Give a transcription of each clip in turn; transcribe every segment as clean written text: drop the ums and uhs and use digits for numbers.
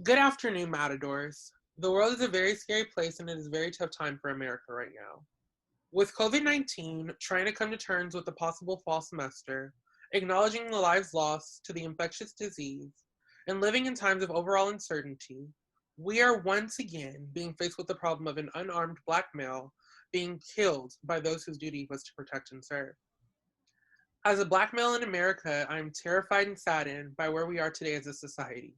Good afternoon, Matadors. The world is a very scary place and it is a very tough time for America right now. With COVID 19, trying to come to terms with the possible fall semester, acknowledging the lives lost to the infectious disease, and living in times of overall uncertainty, we are once again being faced with the problem of an unarmed black male being killed by those whose duty was to protect and serve. As a black male in America, I am terrified and saddened by where we are today as a society.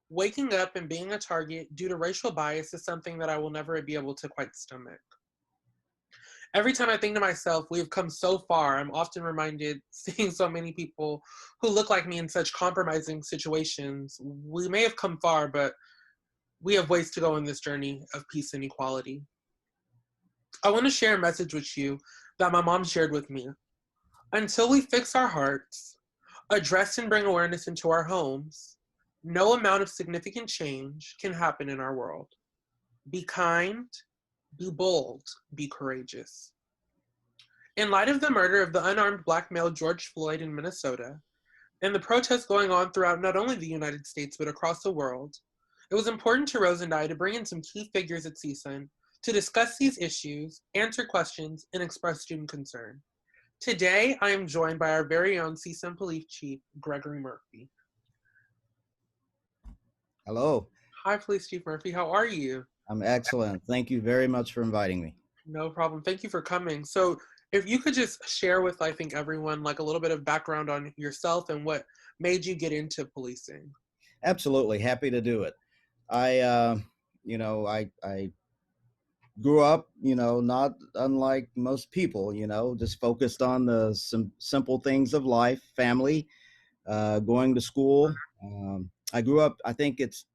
Waking up and being a target due to racial bias is something that I will never be able to quite stomach. Every time I think to myself, we have come so far, I'm often reminded, seeing so many people who look like me in such compromising situations, we may have come far, but we have ways to go in this journey of peace and equality. I want to share a message with you that my mom shared with me. Until we fix our hearts, address and bring awareness into our homes, no amount of significant change can happen in our world. Be kind, be bold, be courageous. In light of the murder of the unarmed black male George Floyd in Minnesota, and the protests going on throughout not only the United States but across the world, it was important to Rose and I to bring in some key figures at CSUN to discuss these issues, answer questions, and express student concern. Today, I am joined by our very own CSUN Police Chief, Gregory Murphy. Hello, Hi, Police Chief Murphy. How are you? I'm excellent. Thank you very much for inviting me. No problem. Thank you for coming. So, if you could just share with, I think, everyone like a little bit of background on yourself and what made you get into policing. Absolutely happy to do it. I, I grew up, not unlike most people, just focused on the simple things of life, family, going to school. I grew up. I think it's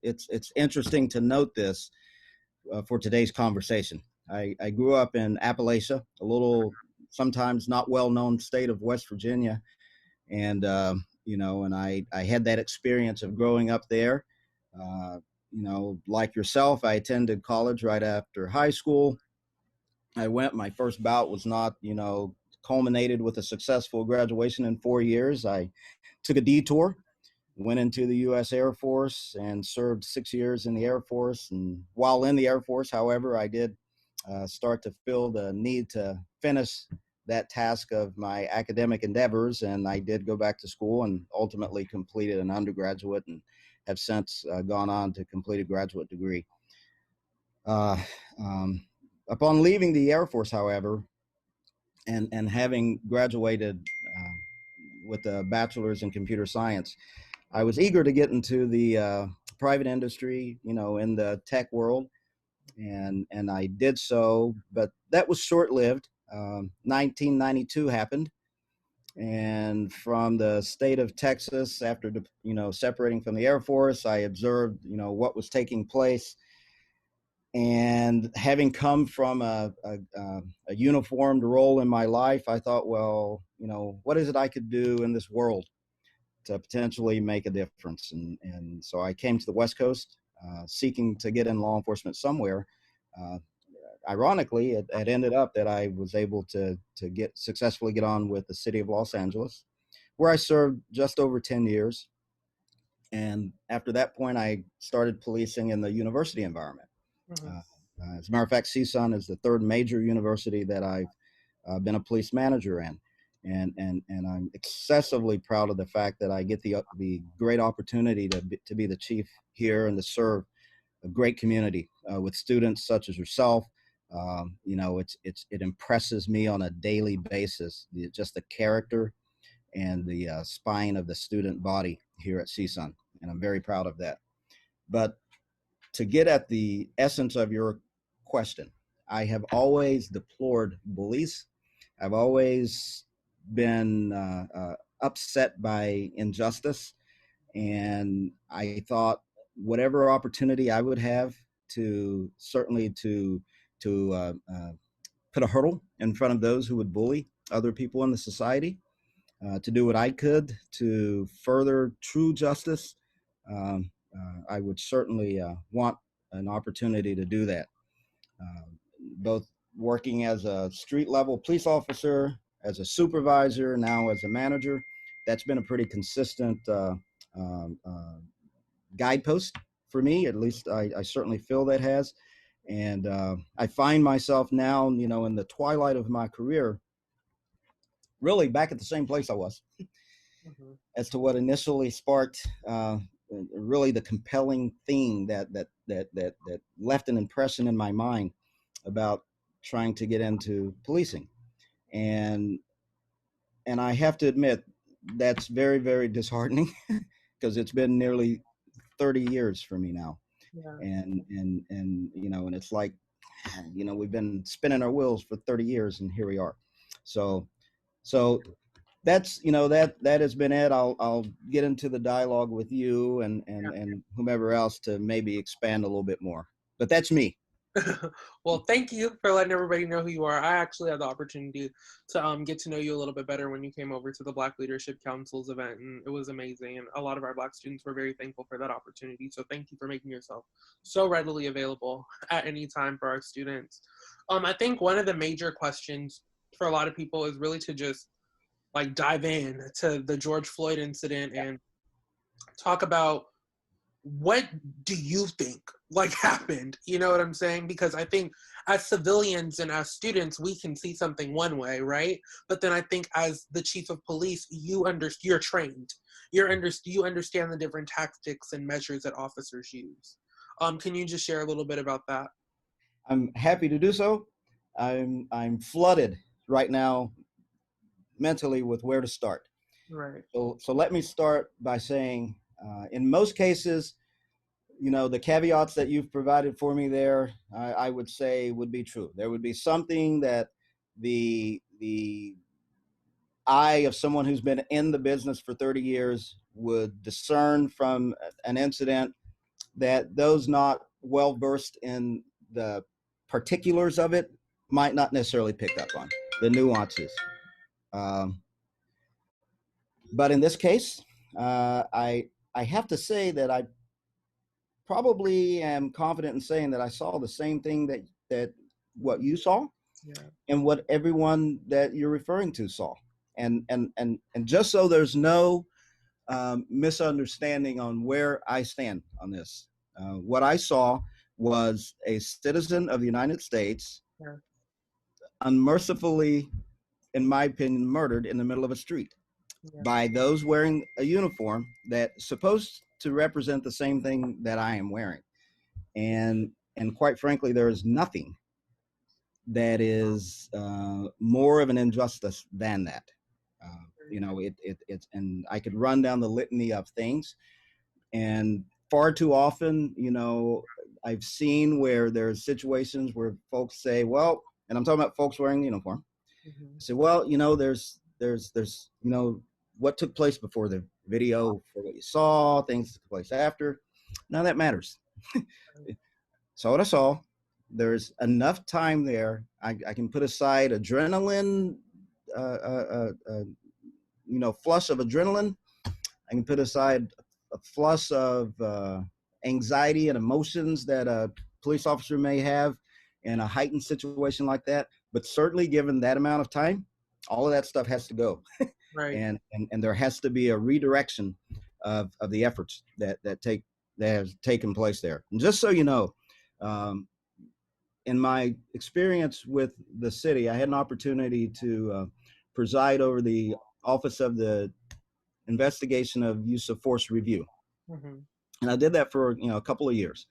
interesting to note this for today's conversation. I grew up in Appalachia, a little sometimes not well known state of West Virginia, and and I had that experience of growing up there. Uh, like yourself, I attended college right after high school. I went. My first bout was not, culminated with a successful graduation in 4 years. I took a detour, went into the U.S. Air Force, and served 6 years in the Air Force. And while in the Air Force, however, I did start to feel the need to finish that task of my academic endeavors. And I did go back to school and ultimately completed an undergraduate and have since gone on to complete a graduate degree. Uh, um, Upon leaving the Air Force, however, and having graduated with a bachelor's in computer science, I was eager to get into the private industry, in the tech world, and I did so, but that was short lived. 1992 happened, and from the state of Texas, after separating from the Air Force, I observed what was taking place, and having come from a uniformed role in my life, I thought, well, what is it I could do in this world to potentially make a difference? And so I came to the West Coast, seeking to get in law enforcement somewhere. Uh, Ironically, it ended up that I was able to get successfully get on with the city of Los Angeles, where I served just over 10 years. And after that point, I started policing in the university environment. Mhm. Uh, as a matter of fact, CSUN is the third major university that I've been a police manager in, and I'm excessively proud of the fact that I get the great opportunity to be the chief here and to serve a great community with students such as yourself. It impresses me on a daily basis, just the character and the spine of the student body here at CSUN, and I'm very proud of that. But to get at the essence of your question, I have always deplored bullies. I've always been upset by injustice, and I thought whatever opportunity I would have to certainly to put a hurdle in front of those who would bully other people in the society, to do what I could to further true justice. I would certainly want an opportunity to do that, uh, both working as a street level police officer, as a supervisor, now as a manager. That's been a pretty consistent um, uh, guidepost for me. At least I certainly feel that has. And I find myself now, in the twilight of my career, really back at the same place I was Mhm. as to what initially sparked really the compelling theme that left an impression in my mind about trying to get into policing. And I have to admit that's very, very disheartening because it's been nearly 30 years for me now. Yeah. And it's like, we've been spinning our wheels for 30 years and here we are. So so that's, that has been it. I'll get into the dialogue with you and whomever else to maybe expand a little bit more, but that's me. Well, thank you for letting everybody know who you are. I actually had the opportunity to get to know you a little bit better when you came over to the Black Leadership Council's event, and it was amazing. And a lot of our Black students were very thankful for that opportunity. So thank you for making yourself so readily available at any time for our students. I think one of the major questions for a lot of people is really to just like dive in to the George Floyd incident and talk about what do you think like happened, you know what I'm saying? Because I think as civilians and as students we can see something one way, right? But then I think as the chief of police you're trained, you understand the different tactics and measures that officers use. Can you just share a little bit about that? I'm happy to do so. I'm flooded right now mentally with where to start. Right. So let me start by saying, in most cases, the caveats that you've provided for me there, I would say would be true. There would be something that the eye of someone who's been in the business for 30 years would discern from an incident that those not well versed in the particulars of it might not necessarily pick up on the nuances. Um, but in this case, I have to say that I probably am confident in saying that I saw the same thing that what you saw Yeah. and what everyone that you're referring to saw. And just so there's no misunderstanding on where I stand on this, what I saw was a citizen of the United States Yeah. unmercifully, in my opinion, murdered in the middle of a street Yeah. by those wearing a uniform that's supposed to represent the same thing that I am wearing. And quite frankly, there is nothing that is more of an injustice than that. It's, and I could run down the litany of things, and far too often, I've seen where there's situations where folks say, well, and I'm talking about folks wearing the uniform, Mm-hmm. say, well, there's what took place before the video for what you saw, things that took place after. None of that matters. Saw what I saw. There's enough time there. I can put aside adrenaline, flush of adrenaline. I can put aside a flush of anxiety and emotions that a police officer may have in a heightened situation like that. But certainly, given that amount of time, all of that stuff has to go, Right. and there has to be a redirection of the efforts that has taken place there. And just so you know, um, in my experience with the city, I had an opportunity to preside over the Office of the Investigation of Use of Force Review, Mm-hmm. and I did that for a couple of years,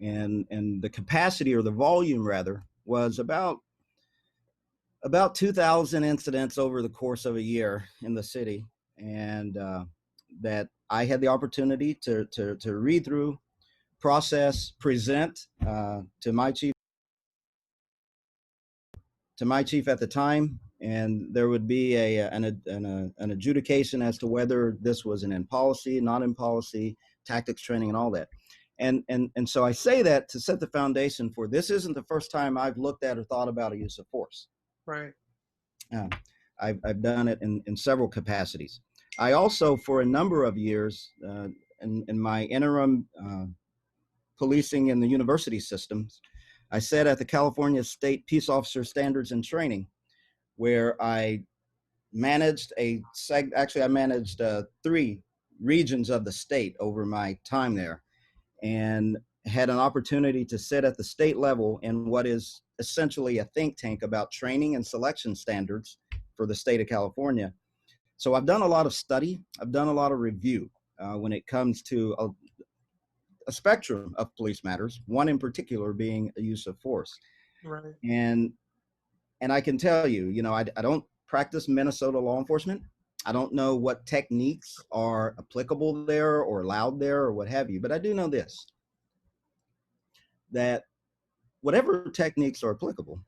and the capacity, or the volume rather, was about 2,000 incidents over the course of a year in the city, and that I had the opportunity to read through, process, present to my chief at the time, and there would be an adjudication as to whether this was an in policy, not in policy, tactics training, and all that. And so I say that to set the foundation for this isn't the first time I've looked at or thought about a use of force. Right. Uh, I've done it in several capacities. I also, for a number of years, in my interim policing in the university systems, I sat at the California State Peace Officer Standards and Training, where I managed I managed three regions of the state over my time there, and had an opportunity to sit at the state level in what is essentially a think tank about training and selection standards for the state of California. So I've done a lot of study, I've done a lot of review when it comes to a spectrum of police matters, one in particular being a use of force. Right. And I can tell you, I don't practice Minnesota law enforcement. I don't know what techniques are applicable there or allowed there or what have you, but I do know this, that whatever techniques are applicable,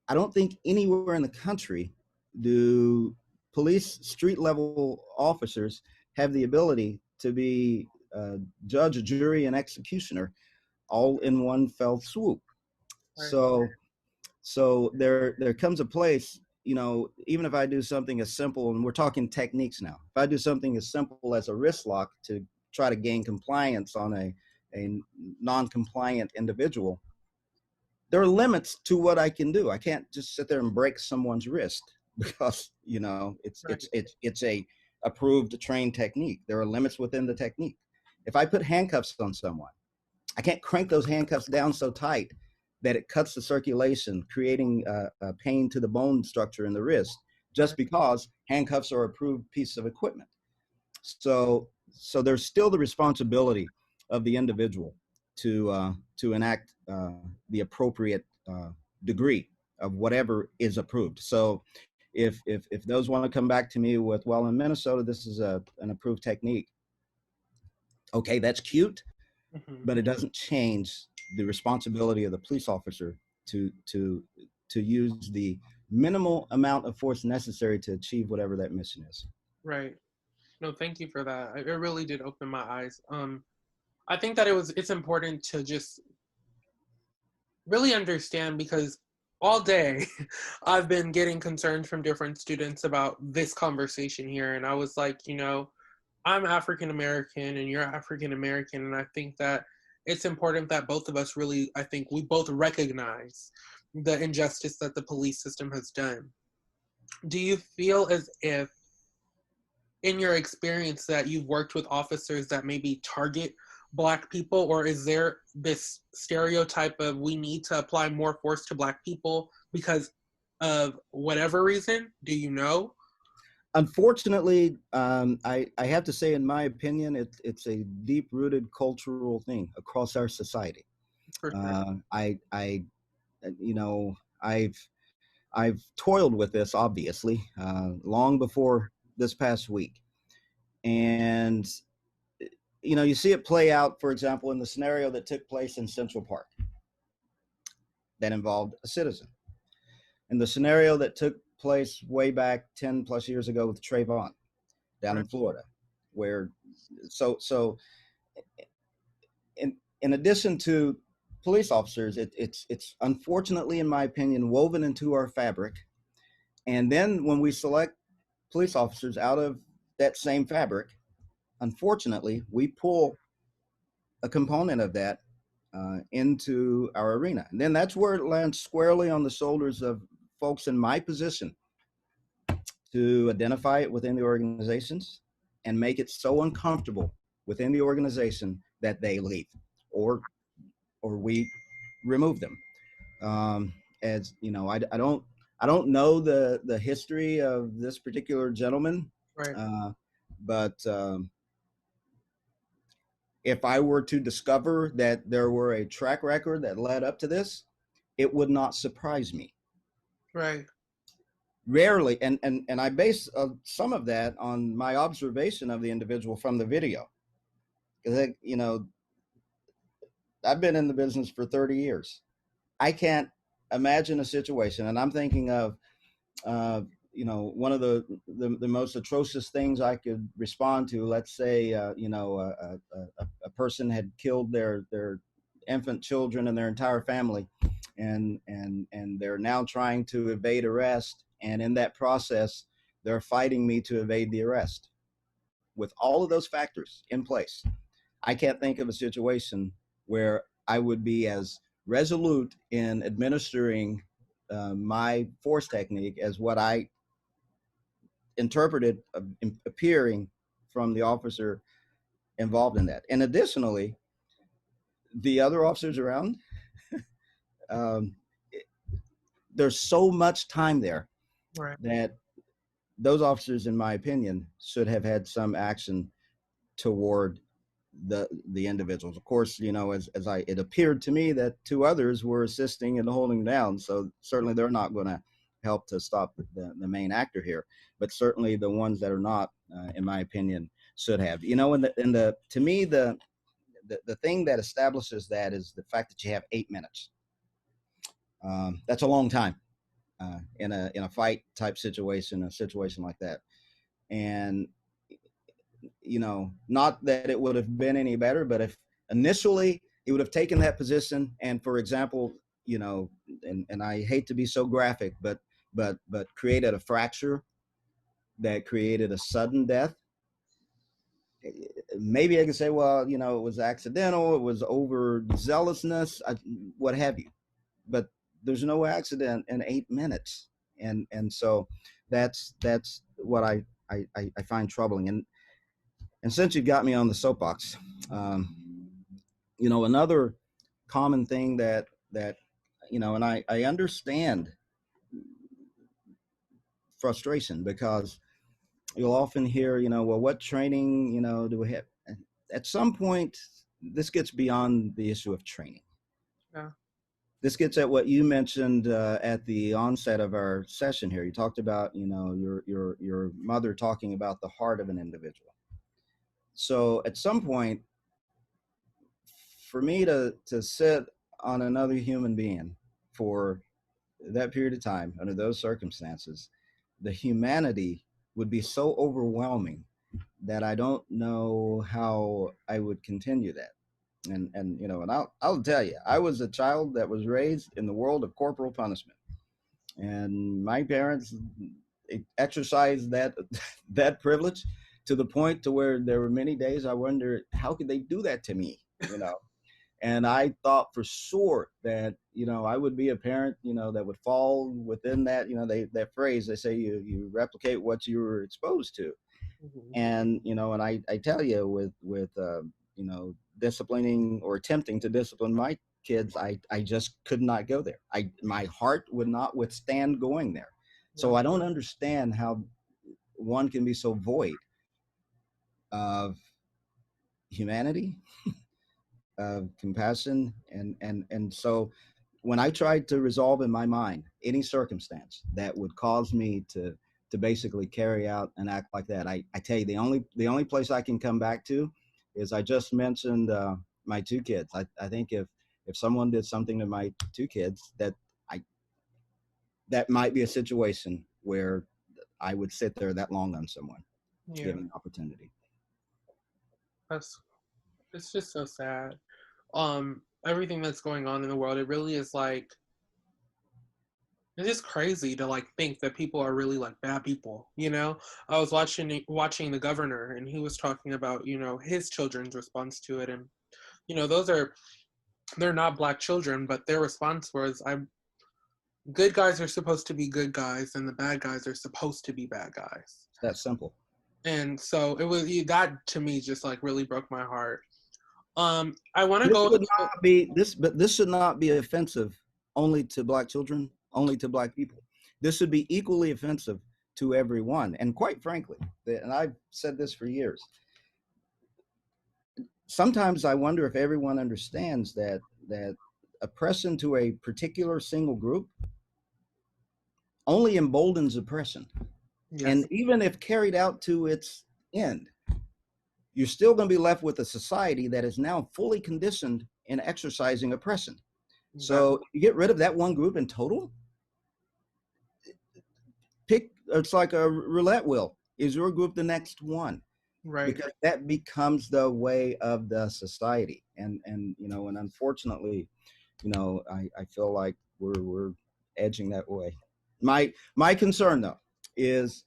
I don't think anywhere in the country do police street level officers have the ability to be judge, jury, and executioner all in one fell swoop. Right. So there comes a place, even if I do something as simple, and we're talking techniques now, if I do something as simple as a wrist lock to try to gain compliance on a non-compliant individual, there are limits to what I can do. I can't just sit there and break someone's wrist because Right. it's a approved trained technique. There are limits within the technique. If I put handcuffs on someone, I can't crank those handcuffs down so tight that it cuts the circulation, creating a pain to the bone structure in the wrist, just because handcuffs are approved piece of equipment. So there's still the responsibility of the individual to enact the appropriate degree of whatever is approved. So if those want to come back to me with, well, in Minnesota this is an approved technique, okay, that's cute, Mm-hmm. but it doesn't change the responsibility of the police officer to use the minimal amount of force necessary to achieve whatever that mission is. Right. No, thank you for that. It really did open my eyes. I think that it's important to just really understand, because all day I've been getting concerns from different students about this conversation here. And I was like, I'm African American and you're African American. And I think that it's important that both of us really, I think we both recognize the injustice that the police system has done. Do you feel as if, in your experience, that you've worked with officers that maybe target Black people, or is there this stereotype of we need to apply more force to Black people because of whatever reason? Do you know? Unfortunately, I have to say, in my opinion, it's a deep-rooted cultural thing across our society. For sure. You know, I've toiled with this, obviously, long before this past week, and you see it play out, for example, in the scenario that took place in Central Park that involved a citizen, and the scenario that took place way back 10 plus years ago with Trayvon down Right. in Florida, where in addition to police officers, it's unfortunately, in my opinion, woven into our fabric. And then when we select police officers out of that same fabric, unfortunately, we pull a component of that into our arena. And then that's where it lands squarely on the shoulders of folks in my position to identify it within the organizations and make it so uncomfortable within the organization that they leave, or we remove them. As you know, I don't know the history of this particular gentleman, Right. but if I were to discover that there were a track record that led up to this, it would not surprise me. Right. Rarely, and I base some of that on my observation of the individual from the video, because I've been in the business for 30 years. I can't imagine a situation, and I'm thinking of one of the most atrocious things I could respond to. Let's say a person had killed their infant children and their entire family, and they're now trying to evade arrest, and in that process they're fighting me to evade the arrest. With all of those factors in place, I can't think of a situation where I would be as resolute in administering my force technique as what I interpreted appearing from the officer involved in that. And additionally, the other officers around, um, there's so much time there Right. that those officers, in my opinion, should have had some action toward the individuals. Of course, it appeared to me that two others were assisting and holding down. So certainly they're not going to help to stop the main actor here. But certainly the ones that are not, in my opinion, should have. To me, the thing that establishes that is the fact that you have 8 minutes. That's a long time in a fight type situation, a situation like that. And not that it would have been any better, but if initially he would have taken that position and, for example, and I hate to be so graphic, but created a fracture that created a sudden death, maybe I could say, well, it was accidental, it was overzealousness, what have you. But there's no accident in 8 minutes, and so that's what I find troubling. And since you've got me on the soapbox, another common thing that and I understand frustration, because you'll often hear, well, what training, do we have? At some point, this gets beyond the issue of training. Yeah. This gets at what you mentioned at the onset of our session here. You talked about, your mother talking about the heart of an individual. So at some point, for me to sit on another human being for that period of time under those circumstances, the humanity would be so overwhelming that I don't know how I would continue that. And I'll tell you, I was a child that was raised in the world of corporal punishment, and my parents exercised that privilege to the point to where there were many days I wondered, how could they do that to me? And I thought for sure that, I would be a parent, that would fall within that, that phrase, they say you replicate what you were exposed to. Mm-hmm. And, and I tell you, with disciplining or attempting to discipline my kids, I just could not go there. My heart would not withstand going there. So I don't understand how one can be so void of humanity, of compassion, and so when I tried to resolve in my mind any circumstance that would cause me to basically carry out an act like that, I tell you, the only place I can come back to is, I just mentioned my two kids. I think if someone did something to my two kids, that might be a situation where I would sit there that long on someone, given an opportunity. It's just so sad. Everything that's going on in the world, it really is like, it's just crazy to like think that people are really like bad people. I was watching the governor, and he was talking about his children's response to it, and they're not Black children, but their response was, good guys are supposed to be good guys, and the bad guys are supposed to be bad guys. It's that simple. And so it was that, to me, just like really broke my heart. I want to This go. would not be this, but this should not be offensive only to Black children, only to Black people. This should be equally offensive to everyone. And quite frankly, and I've said this for years, sometimes I wonder if everyone understands that oppression to a particular single group only emboldens oppression. Yes. And even if carried out to its end, you're still going to be left with a society that is now fully conditioned in exercising oppression. Exactly. So you get rid of that one group in total, it's like a roulette wheel. Is your group the next one? Right. Because that becomes the way of the society. And unfortunately, I feel like we're edging that way. My concern, though, is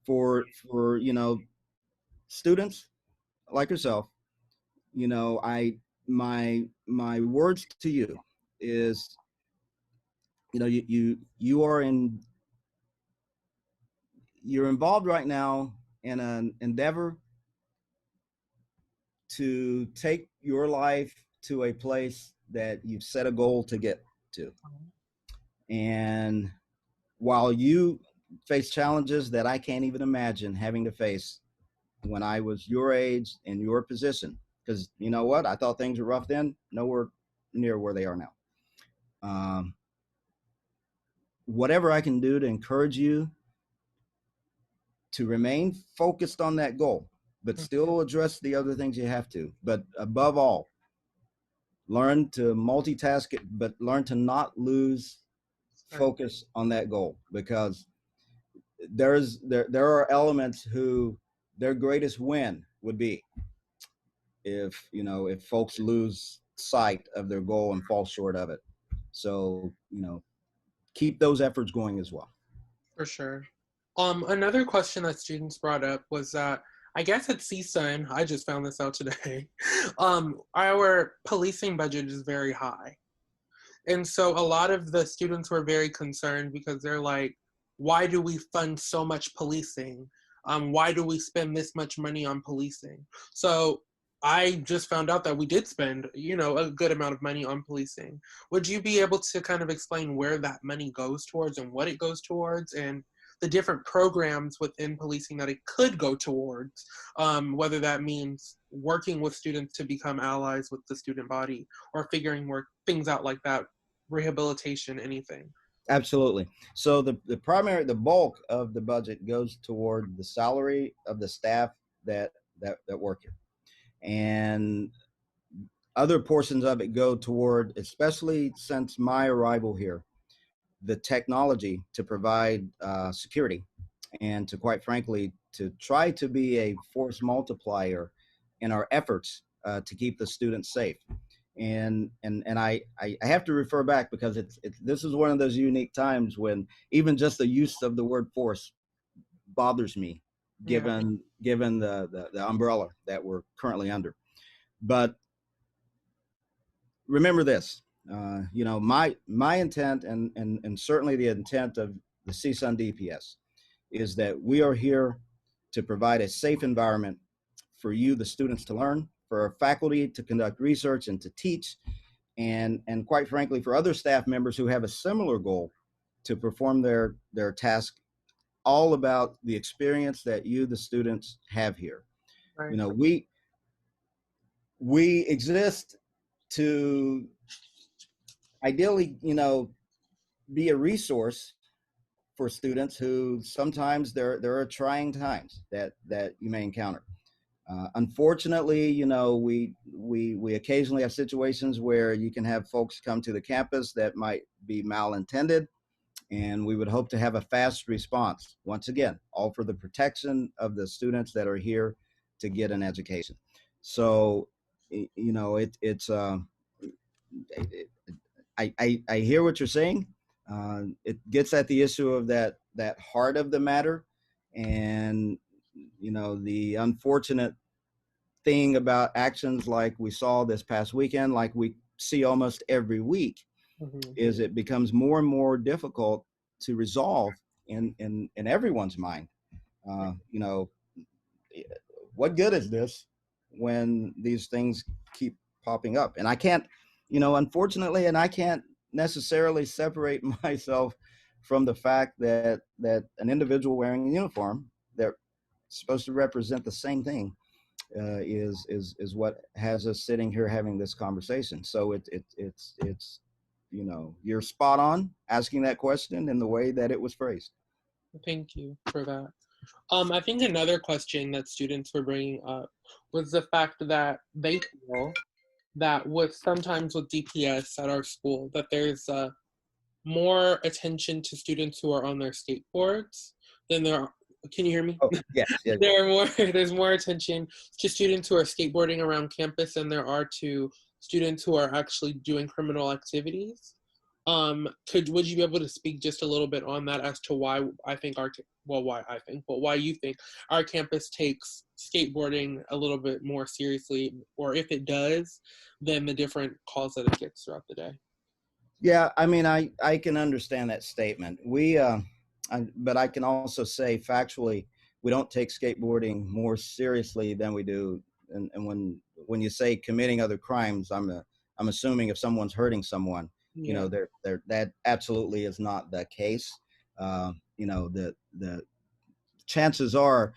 for students like yourself. My words to you is, you're involved right now in an endeavor to take your life to a place that you've set a goal to get to. And while you face challenges that I can't even imagine having to face when I was your age in your position, because you know what? I thought things were rough then, nowhere near where they are now. Um, whatever I can do to encourage you to remain focused on that goal, but still address the other things you have to. But above all, learn to multitask it, but learn to not lose focus on that goal, because there are elements who their greatest win would be if if folks lose sight of their goal and fall short of it. So keep those efforts going as well. For sure. Another question that students brought up was that I guess at CSUN, I just found this out today, our policing budget is very high. And so a lot of the students were very concerned because they're like, why do we fund so much policing? Why do we spend this much money on policing? So I just found out that we did spend, a good amount of money on policing. Would you be able to kind of explain where that money goes towards and what it goes towards and the different programs within policing that it could go towards, whether that means working with students to become allies with the student body or figuring things out like that, rehabilitation, anything? Absolutely. So the bulk of the budget goes toward the salary of the staff that work here, and other portions of it go toward, especially since my arrival here, the technology to provide security, and to, quite frankly, to try to be a force multiplier in our efforts to keep the students safe. And I have to refer back, because this is one of those unique times when even just the use of the word force bothers me, Yeah. given the umbrella that we're currently under. But remember this, my intent, and certainly the intent of the CSUN DPS, is that we are here to provide a safe environment for you, the students, to learn, for our faculty to conduct research and to teach, and quite frankly, for other staff members who have a similar goal to perform their task, all about the experience that you, the students, have here. Right. You know, we exist to ideally, be a resource for students who sometimes there are trying times that you may encounter. Unfortunately, we occasionally have situations where you can have folks come to the campus that might be malintended, and we would hope to have a fast response. Once again, all for the protection of the students that are here to get an education. So, it's I hear what you're saying. It gets at the issue of that heart of the matter, and the unfortunate thing about actions like we saw this past weekend, like we see almost every week, is it becomes more and more difficult to resolve in everyone's mind. You know, what good is this when these things keep popping up? And I can't, unfortunately, and I can't necessarily separate myself from the fact that an individual wearing a uniform that's supposed to represent the same thing is what has us sitting here having this conversation. So it's you're spot on asking that question in the way that it was phrased. Thank you for that. I think another question that students were bringing up was the fact that they feel that sometimes with DPS at our school, that there's more attention to students who are on their skateboards than there are. Can you hear me? Oh, yes. Yeah. There's more attention to students who are skateboarding around campus than there are to students who are actually doing criminal activities. Would you be able to speak just a little bit on that as to why why you think our campus takes skateboarding a little bit more seriously, or if it does, than the different calls that it gets throughout the day? Yeah, I mean, I can understand that statement. But I can also say factually, we don't take skateboarding more seriously than we do, and when you say committing other crimes, I'm assuming if someone's hurting someone, you Yeah. know, that absolutely is not the case. You know, the chances are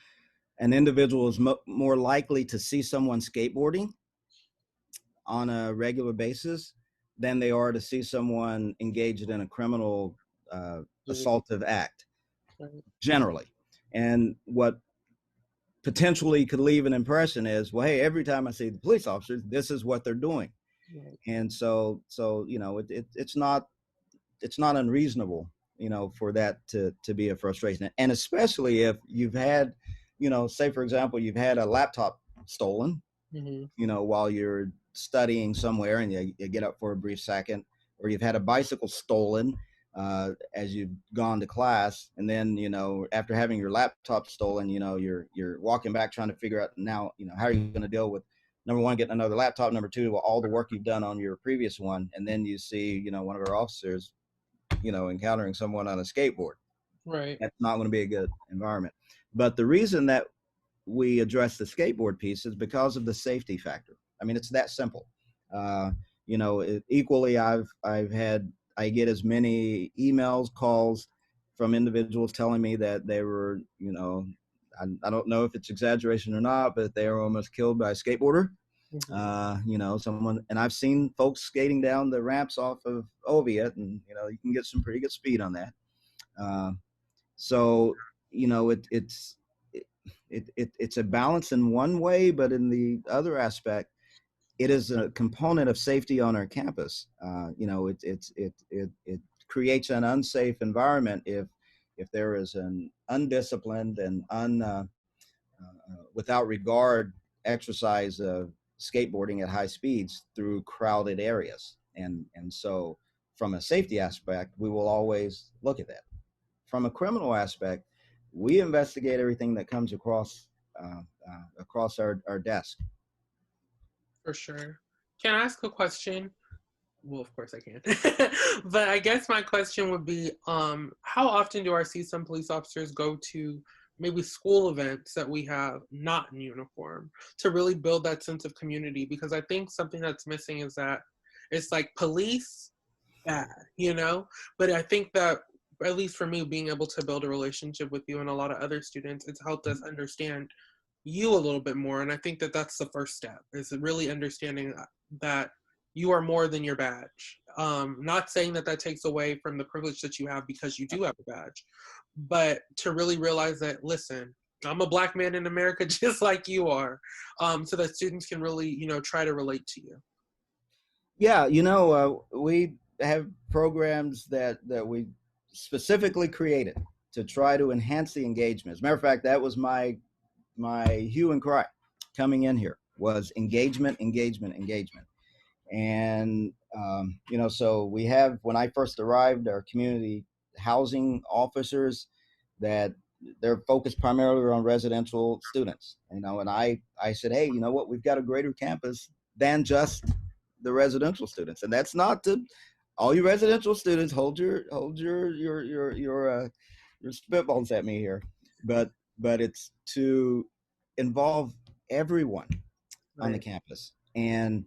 an individual is more likely to see someone skateboarding on a regular basis than they are to see someone engaged in a criminal assaultive act, Right. generally. And what potentially could leave an impression is, well, hey, every time I see the police officers, this is what they're doing. Right. And so you know, it's not unreasonable, you know, for that to be a frustration. And especially if you've had, you know, say for example, you've had a laptop stolen, Mm-hmm. you know, while you're studying somewhere and you get up for a brief second, or you've had a bicycle stolen as you've gone to class, and then, you know, after having your laptop stolen, you know, you're walking back trying to figure out now, you know, how are you going to deal with, number one, getting another laptop, number two, all the work you've done on your previous one, and then you see, you know, one of our officers, you know, encountering someone on a skateboard. Right. That's not going to be a good environment. But the reason that we address the skateboard piece is because of the safety factor. I mean, it's that simple. Uh, you know, equally, I get as many emails, calls from individuals telling me that they were, you know, I don't know if it's exaggeration or not, but they were almost killed by a skateboarder. Mm-hmm. You know, someone, and I've seen folks skating down the ramps off of Oviatt, and you know, you can get some pretty good speed on that. Uh, so you know, it's a balance in one way, but in the other aspect, it is a component of safety on our campus. You know, it creates an unsafe environment if there is an undisciplined and without regard exercise of skateboarding at high speeds through crowded areas. And so from a safety aspect, we will always look at that. From a criminal aspect, we investigate everything that comes across our desk. For sure. Can I ask a question? Well, of course I can. But I guess my question would be, how often do our CSUN police officers go to maybe school events that we have not in uniform to really build that sense of community? Because I think something that's missing is that it's like police bad, you know? But I think that, at least for me, being able to build a relationship with you and a lot of other students, it's helped us understand you a little bit more. And I think that that's the first step, is really understanding that you are more than your badge. Not saying that that takes away from the privilege that you have because you do have a badge, but to really realize that, listen, I'm a Black man in America just like you are, so that students can really, you know, try to relate to you. Yeah, you know, we have programs that we specifically created to try to enhance the engagement. As a matter of fact, that was my hue and cry coming in here, was engagement, engagement, engagement. And you know, so we have, when I first arrived, our community housing officers that they're focused primarily on residential students, you know, and I said, hey, you know what, we've got a greater campus than just the residential students. And that's not to all you residential students, your spitballs at me here, but it's to involve everyone on the Right. campus. And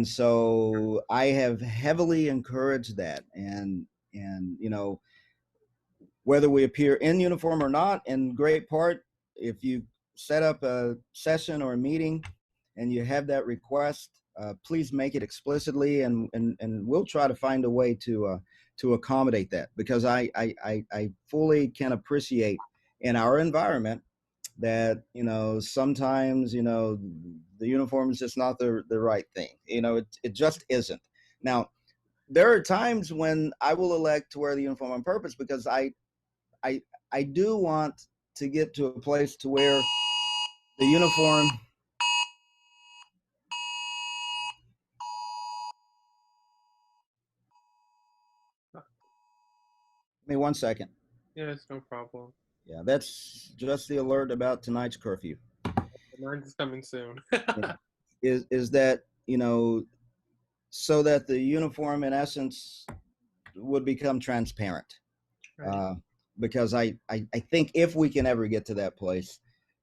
so I have heavily encouraged that. And you know, whether we appear in uniform or not, in great part, if you set up a session or a meeting and you have that request, please make it explicitly, and we'll try to find a way to accommodate that, because I fully can appreciate in our environment that, you know, sometimes, you know, the uniform is just not the right thing. You know, it just isn't. Now, there are times when I will elect to wear the uniform on purpose, because I I do want to get to a place to where the uniform. Give me 1 second. Yeah, it's no problem. Yeah, that's just the alert about tonight's curfew. Mine's is coming soon. Yeah. Is that, you know, so that the uniform in essence would become transparent. Right. Uh, because I think if we can ever get to that place,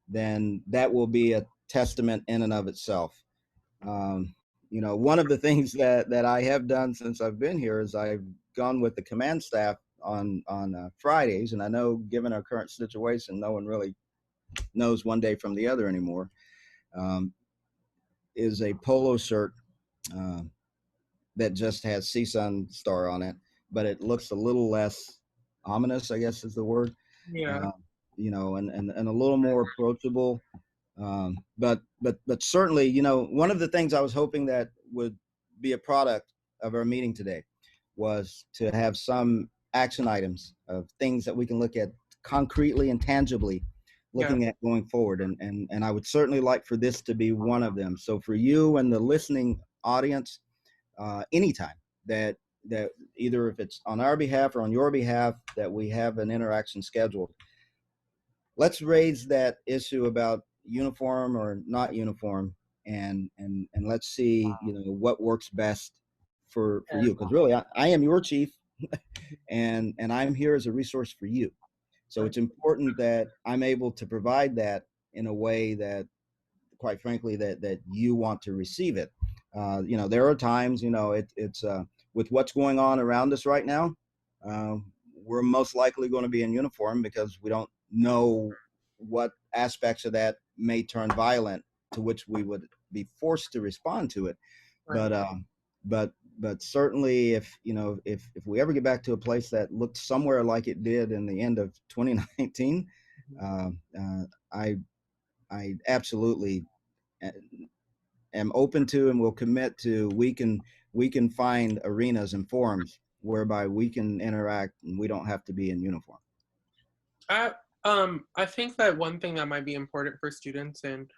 then that will be a testament in and of itself. Um, one of the things that I have done since I've been here is I've gone with the command staff on Fridays, and I know given our current situation, no one really knows one day from the other anymore. Um, is a polo shirt uh, that just has CSUN star on it, but it looks a little less ominous, I guess is the word. Yeah, Uh, and a little more approachable. But certainly, one of the things I was hoping that would be a product of our meeting today was to have some action items of things that we can look at concretely and tangibly yeah, looking at going forward. And I would certainly like for this to be one of them. So for you and the listening audience, anytime that either if it's on our behalf or on your behalf that we have an interaction scheduled, let's raise that issue about uniform or not uniform, and let's see what works best for you, because really I am your chief, and I'm here as a resource for you. So right, it's important that I'm able to provide that in a way that, quite frankly, that you want to receive it. There are times, it's with what's going on around us right now, uh, we're most likely going to be in uniform because we don't know what aspects of that may turn violent, to which we would be forced to respond to it. right. But but but certainly, if we ever get back to a place that looked somewhere like it did in the end of 2019, Mhm. uh, uh, I I absolutely am open to and will commit to. We can find arenas and forums whereby we can interact and we don't have to be in uniform. I I think that one thing that might be important for students, and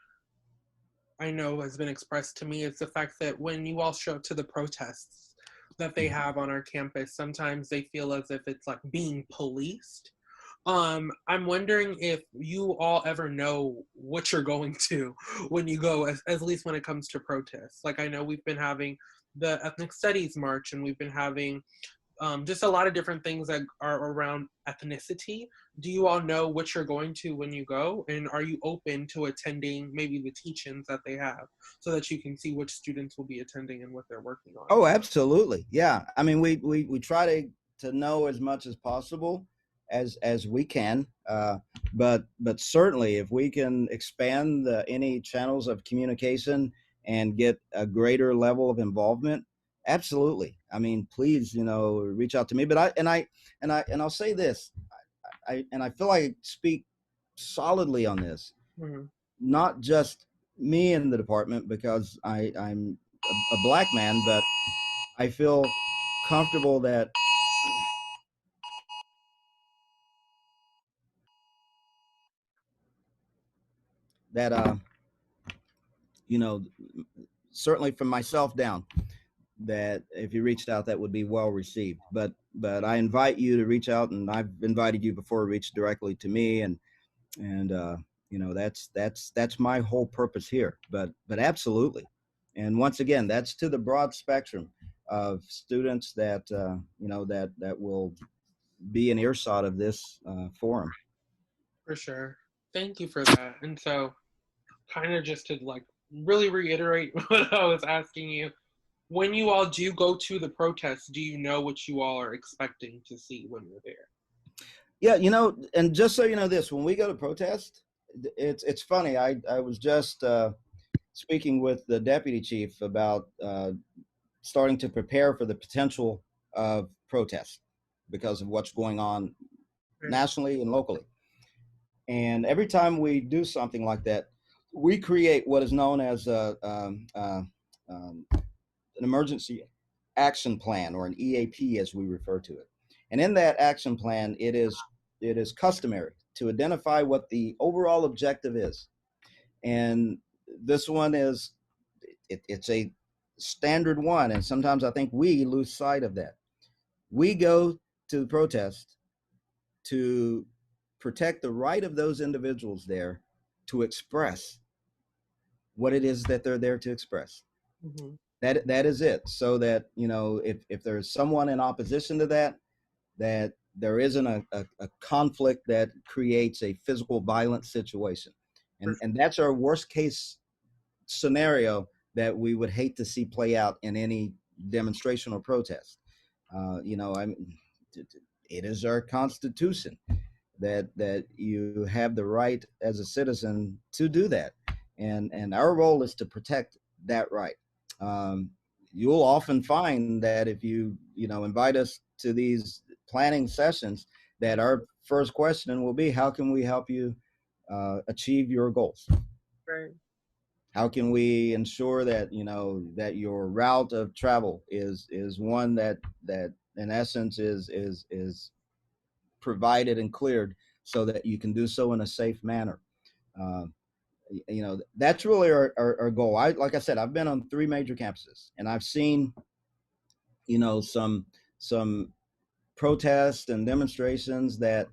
I know has been expressed to me, is the fact that when you all show up to the protests that they have on our campus, sometimes they feel as if it's like being policed. I'm wondering if you all ever know what you're going to when you go, at least when it comes to protests. Like I know we've been having the ethnic studies march, and we've been having just a lot of different things that are around ethnicity. Do you all know what you're going to when you go? And are you open to attending maybe the teach-ins that they have so that you can see which students will be attending and what they're working on? Oh, absolutely. Yeah. I mean, we try to know as much as possible as we can. But certainly, if we can expand any channels of communication and get a greater level of involvement, absolutely. I mean, please, reach out to me. But I'll say this. I feel like I speak solidly on this, Mm-hmm. not just me in the department because I'm a black man, but I feel comfortable that you know certainly from myself down, that if you reached out, that would be well received. But I invite you to reach out, and I've invited you before, reach directly to me, and that's my whole purpose here. But absolutely, and once again, that's to the broad spectrum of students that will be an earshot of this forum. For sure. Thank you for that. And so, kind of just to like really reiterate what I was asking you, when you all do go to the protests, do you know what you all are expecting to see when you're there? Yeah, and just so you know this, when we go to protest, it's funny. I was just speaking with the deputy chief about starting to prepare for the potential of protest because of what's going on Right. nationally and locally. And every time we do something like that, we create what is known as an emergency action plan, or an EAP as we refer to it. And in that action plan, it is customary to identify what the overall objective is. And this one is it's a standard one, and sometimes I think we lose sight of that. We go to the protest to protect the right of those individuals there to express what it is that they're there to express. Mm-hmm. That is it. So that if there's someone in opposition to that, that there isn't a conflict that creates a physical violent situation, For and that's our worst case scenario that we would hate to see play out in any demonstration or protest. You know, it is our Constitution that you have the right as a citizen to do that, and our role is to protect that right. Um, you'll often find that if you know invite us to these planning sessions, that our first question will be, how can we help you achieve your goals? Right. How can we ensure that you know that your route of travel is one that in essence is provided and cleared so that you can do so in a safe manner. Uh, you know, that's really our goal. Like I said, I've been on 3 major campuses, and I've seen, you know, some protests and demonstrations that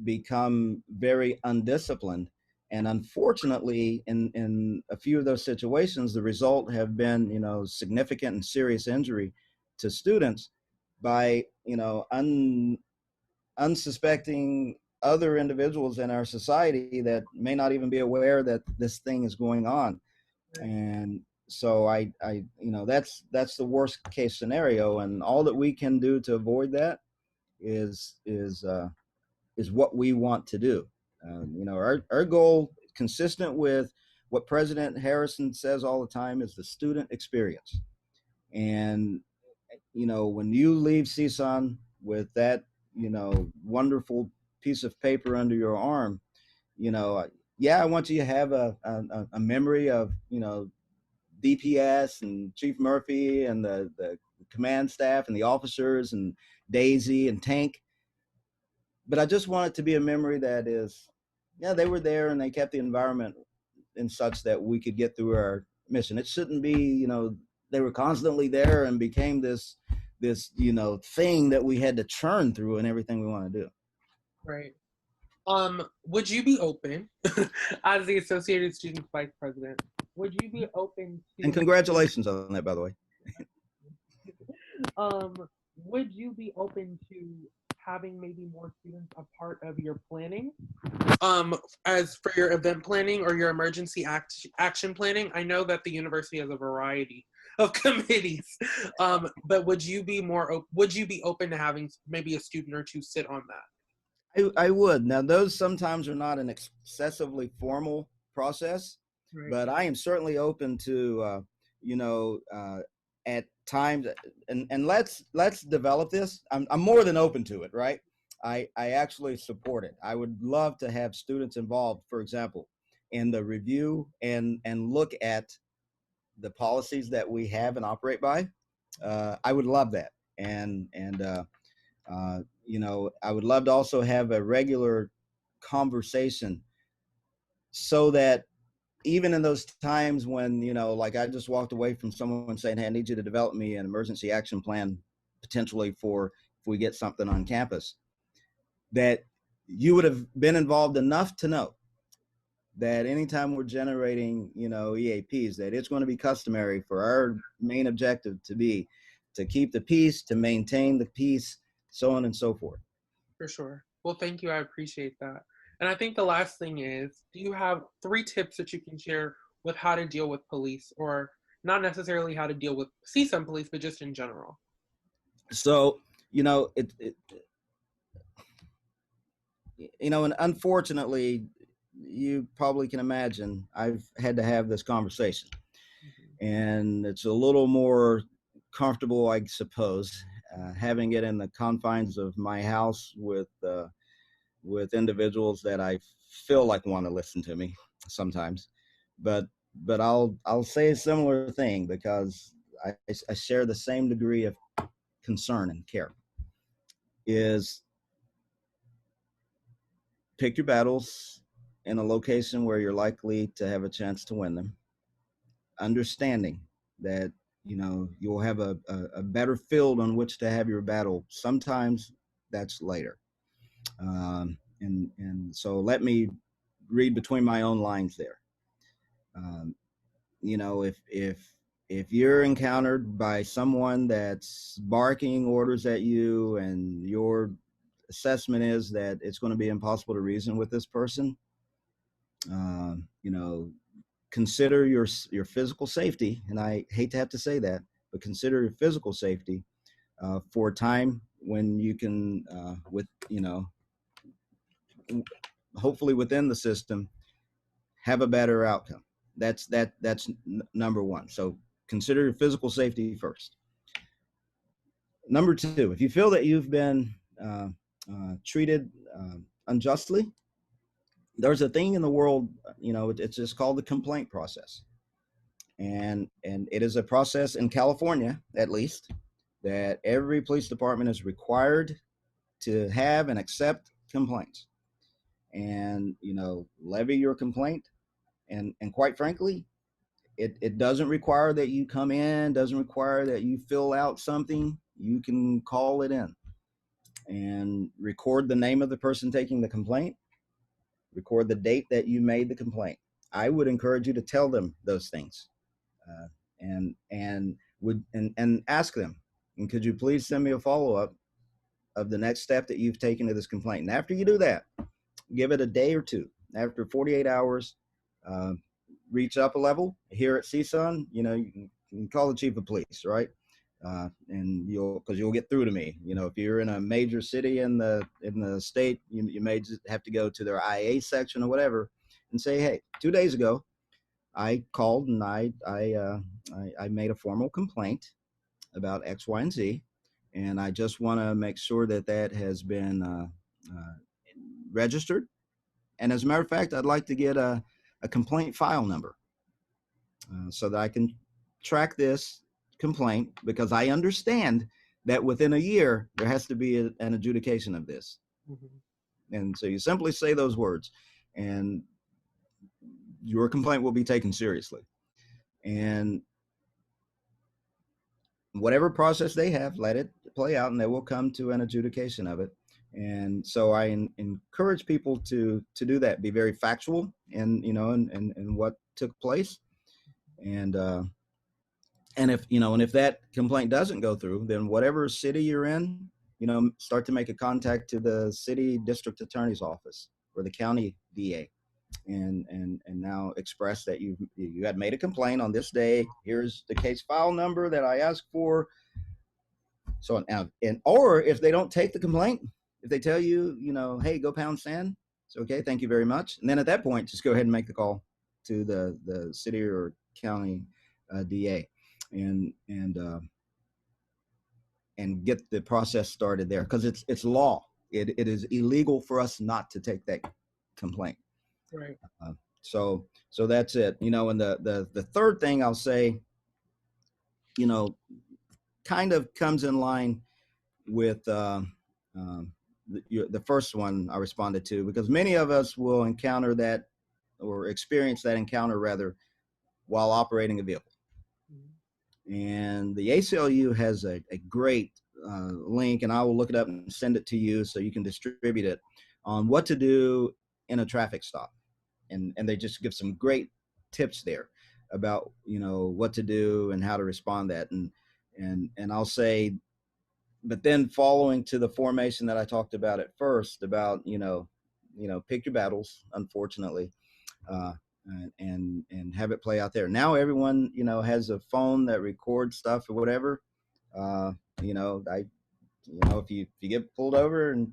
become very undisciplined. And unfortunately, in a few of those situations, the result have been, you know, significant and serious injury to students by, you know, unsuspecting other individuals in our society that may not even be aware that this thing is going on. Right. And so you know, that's the worst case scenario, and all that we can do to avoid that is what we want to do. You know, our goal, consistent with what President Harrison says all the time, is the student experience. And you know, when you leave CSUN with that, you know, wonderful piece of paper under your arm, you know, yeah, I want you to have a memory of, you know, DPS and Chief Murphy and the command staff and the officers and Daisy and Tank. But I just want it to be a memory that is, yeah, they were there and they kept the environment in such that we could get through our mission. It shouldn't be, you know, they were constantly there and became this you know thing that we had to churn through in everything we want to do. Right. Would you be open, as the Associated Students Vice President, would you be open And to, congratulations on that, by the way. um, would you be open to having maybe more students a part of your planning? As for your event planning or your action planning, I know that the university has a variety of committees. But would you be open to having maybe a student or two sit on that? I would. Now, those sometimes are not an excessively formal process, Right. but I am certainly open to, you know, at times, and let's develop this. I'm more than open to it, right? I actually support it. I would love to have students involved, for example, in the review and look at the policies that we have and operate by. I would love that, and you know, I would love to also have a regular conversation so that even in those times when, you know, like I just walked away from someone saying, hey, I need you to develop me an emergency action plan potentially for if we get something on campus, that you would have been involved enough to know that anytime we're generating, you know, EAPs, that it's going to be customary for our main objective to be to keep the peace, to maintain the peace, so on and so forth. For sure. Well, thank you. I appreciate that. And I think the last thing is, do you have 3 tips that you can share with how to deal with police, or not necessarily how to deal with CSUN police, but just in general? So, you know, you know, and unfortunately, you probably can imagine I've had to have this conversation, Mhm. and it's a little more comfortable, I suppose, having it in the confines of my house with individuals that I feel like want to listen to me sometimes. But I'll say a similar thing because I share the same degree of concern and care. Is pick your battles in a location where you're likely to have a chance to win them, understanding that, you know, you'll have a better field on which to have your battle. Sometimes that's later. And so let me read between my own lines there. Um, you know, if you're encountered by someone that's barking orders at you and your assessment is that it's going to be impossible to reason with this person, you know, consider your physical safety, and I hate to have to say that, but consider your physical safety for a time when you can, with hopefully within the system, have a better outcome. That's number one. So consider your physical safety first. Number two, if you feel that you've been treated unjustly, there's a thing in the world, it's just called the complaint process. And it is a process in California, at least, that every police department is required to have and accept complaints, and levy your complaint. And quite frankly, it doesn't require that you come in, doesn't require that you fill out something. You can call it in and record the name of the person taking the complaint, record the date that you made the complaint. I would encourage you to tell them those things, and ask them, and could you please send me a follow-up of the next step that you've taken to this complaint. And after you do that, give it a day or two. After 48 hours, reach up a level. Here at CSUN, you can call the chief of police, right? And you'll get through to me. If you're in a major city in the state, you may just have to go to their IA section or whatever and say, hey, 2 days ago, I called and I made a formal complaint about X, Y, and Z, and I just want to make sure that has been registered. And as a matter of fact, I'd like to get a complaint file number so that I can track this complaint, because I understand that within a year there has to be an adjudication of this. Mm-hmm. And so you simply say those words, and your complaint will be taken seriously. And whatever process they have, let it play out, and they will come to an adjudication of it. And so I encourage people to do that, be very factual and what took place. And if that complaint doesn't go through, then whatever city you're in, start to make a contact to the city district attorney's office or the county DA, and now express that you had made a complaint on this day. Here's the case file number that I asked for. So, or if they don't take the complaint, if they tell you, hey, go pound sand, it's okay, thank you very much. And then at that point, just go ahead and make the call to the city or county DA and get the process started there, because it's law. It is illegal for us not to take that complaint. Right. So that's it. And the third thing I'll say, kind of comes in line with the first one I responded to, because many of us will encounter that, or experience that encounter rather, while operating a vehicle. Mm-hmm. And the ACLU has a great link, and I will look it up and send it to you so you can distribute it, on what to do in a traffic stop. And they just give some great tips there about, what to do and how to respond to that. And I'll say, but then following to the formation that I talked about at first, about, pick your battles, unfortunately, and have it play out there. Now everyone, has a phone that records stuff or whatever. If you get pulled over and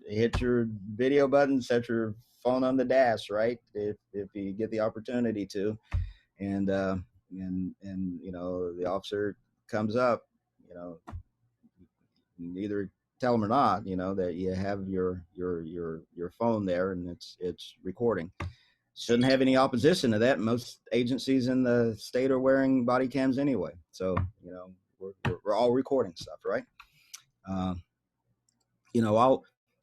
hit your video button, set your phone on the dash, right? If you get the opportunity to, and the officer comes up, either tell them or not, that you have your phone there and it's recording. Shouldn't have any opposition to that. Most agencies in the state are wearing body cams anyway, so we're all recording stuff, right?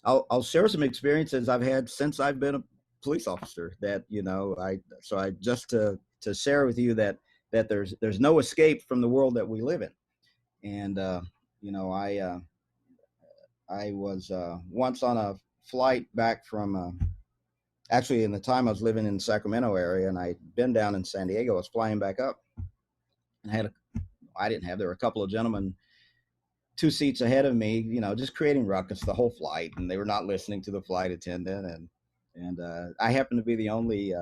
I'll share some experiences I've had since I've been a police officer, that I just to share with you that there's no escape from the world that we live in. And I was once on a flight back from actually, in the time I was living in the Sacramento area, and I'd been down in San Diego. I was flying back up, and there were a couple of gentlemen 2 seats ahead of me, just creating ruckus the whole flight, and they were not listening to the flight attendant. And I happened to be the only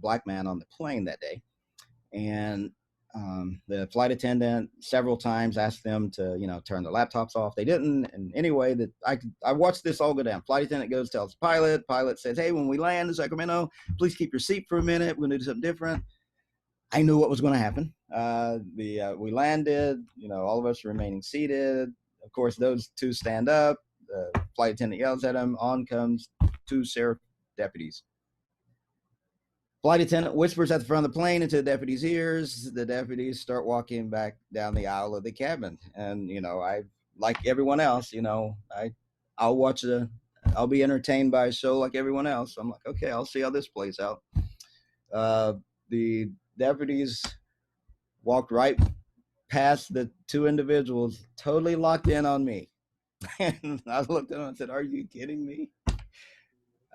black man on the plane that day. And the flight attendant several times asked them to, turn the laptops off. They didn't. And anyway, that I watched this all go down. Flight attendant goes, tells the pilot. Pilot says, "Hey, when we land in Sacramento, please keep your seat for a minute. We're going to do something different." I knew what was going to happen. We landed, all of us remaining seated. Of course, those two stand up. The flight attendant yells at them. On comes two sheriff deputies. Flight attendant whispers at the front of the plane into the deputy's ears. The deputies start walking back down the aisle of the cabin. And, I, like everyone else, I'll watch I'll be entertained by a show like everyone else. I'm like, okay, I'll see how this plays out. The deputies walked right past the two individuals, totally locked in on me. And I looked at them and said, "Are you kidding me?"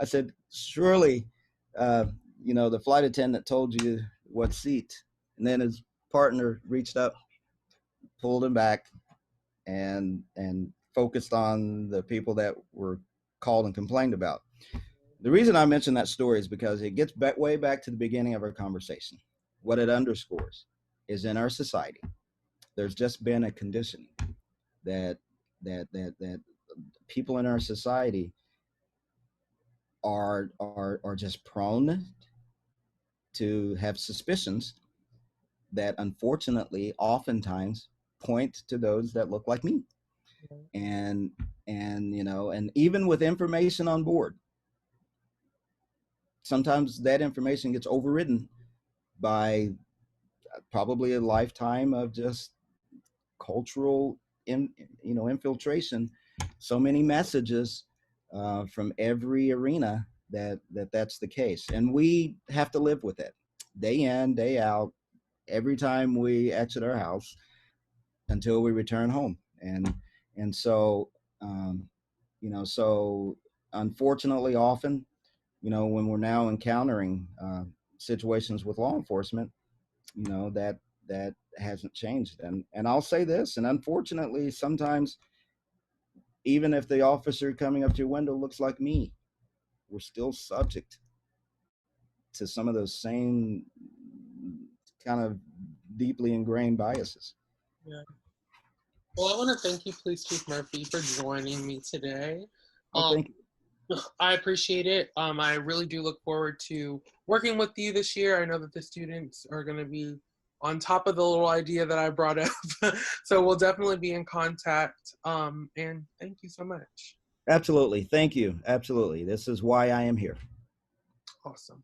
I said, "Surely, the flight attendant told you what seat." And then his partner reached up, pulled him back, and focused on the people that were called and complained about. The reason I mention that story is because it gets way back to the beginning of our conversation. What it underscores is in our society, there's just been a conditioning that people in our society are just prone to have suspicions that unfortunately oftentimes point to those that look like me. And even with information on board, sometimes that information gets overridden by probably a lifetime of just cultural infiltration. So many messages from every arena that's the case, and we have to live with it day in, day out, every time we exit our house until we return home. And so so unfortunately often, when we're now encountering situations with law enforcement, that hasn't changed. And I'll say this, and unfortunately sometimes, even if the officer coming up to your window looks like me, we're still subject to some of those same kind of deeply ingrained biases. Yeah. Well, I want to thank you, Police Chief Murphy, for joining me today. Thank you. I appreciate it. I really do look forward to working with you this year. I know that the students are going to be on top of the little idea that I brought up. So we'll definitely be in contact. And thank you so much. Absolutely. Thank you. Absolutely. This is why I am here. Awesome.